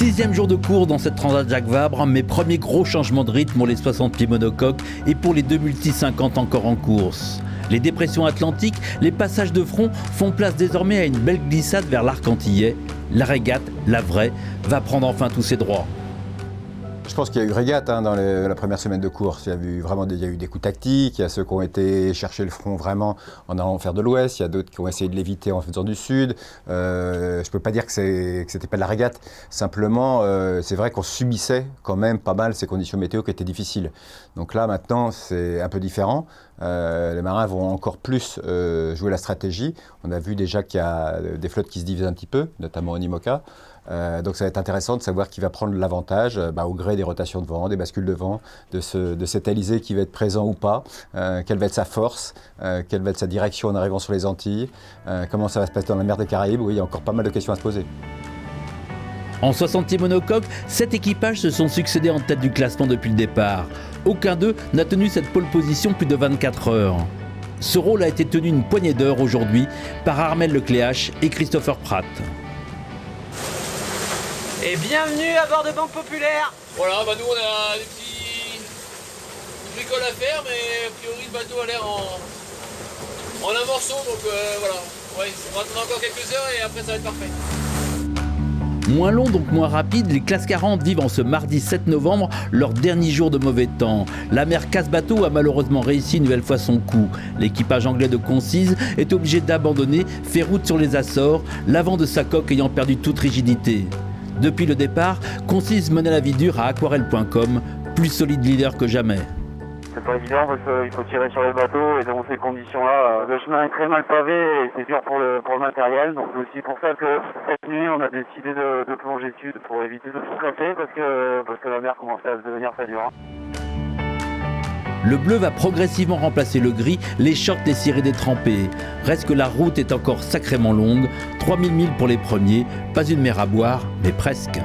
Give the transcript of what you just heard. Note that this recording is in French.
6e jour de cours dans cette Transat Jacques Vabre, mes premiers gros changements de rythme pour les 60 pieds monocoques et pour les 2 multi 50 encore en course. Les dépressions atlantiques, les passages de front font place désormais à une belle glissade vers l'arc antillais. La régate, la vraie, va prendre enfin tous ses droits. Je pense qu'il y a eu régate dans la première semaine de course. Il y a eu des coups tactiques, il y a ceux qui ont été chercher le front vraiment en allant faire de l'ouest, il y a d'autres qui ont essayé de l'éviter en faisant du sud. Je ne peux pas dire que c'était pas de la régate, simplement c'est vrai qu'on subissait quand même pas mal ces conditions météo qui étaient difficiles. Donc là maintenant c'est un peu différent. Les marins vont encore plus jouer la stratégie. On a vu déjà qu'il y a des flottes qui se divisent un petit peu, notamment au Nimoka. Donc ça va être intéressant de savoir qui va prendre l'avantage au gré des rotations de vent, des bascules de vent, de cet alizé qui va être présent ou pas, quelle va être sa force, quelle va être sa direction en arrivant sur les Antilles, comment ça va se passer dans la mer des Caraïbes. Oui, il y a encore pas mal de questions à se poser. En 60e monocoque, 7 équipages se sont succédés en tête du classement depuis le départ. Aucun d'eux n'a tenu cette pole position plus de 24 heures. Ce rôle a été tenu une poignée d'heures aujourd'hui par Armel Lecléache et Christopher Pratt. Et bienvenue à bord de Banque Populaire. Voilà, nous on a des petits bricoles à faire, mais a priori le bateau a l'air en un morceau, donc voilà. Ouais, on va attendre encore quelques heures et après ça va être parfait. Moins long donc moins rapide, les classes 40 vivent en ce mardi 7 novembre leur dernier jour de mauvais temps. La mer casse-bateau a malheureusement réussi une nouvelle fois son coup. L'équipage anglais de Concise est obligé d'abandonner, fait route sur les Açores, l'avant de sa coque ayant perdu toute rigidité. Depuis le départ, Concise menait la vie dure à aquarelle.com, plus solide leader que jamais. C'est pas évident parce qu'il faut tirer sur les bateaux et dans ces conditions-là, le chemin est très mal pavé et c'est dur pour le matériel. Donc c'est aussi pour ça que cette nuit, on a décidé de plonger sud pour éviter de tout casser parce que la mer commence à devenir très dure. Le bleu va progressivement remplacer le gris, les shorts des cirés détrempés. Reste que la route est encore sacrément longue, 3000 milles pour les premiers, pas une mer à boire, mais presque.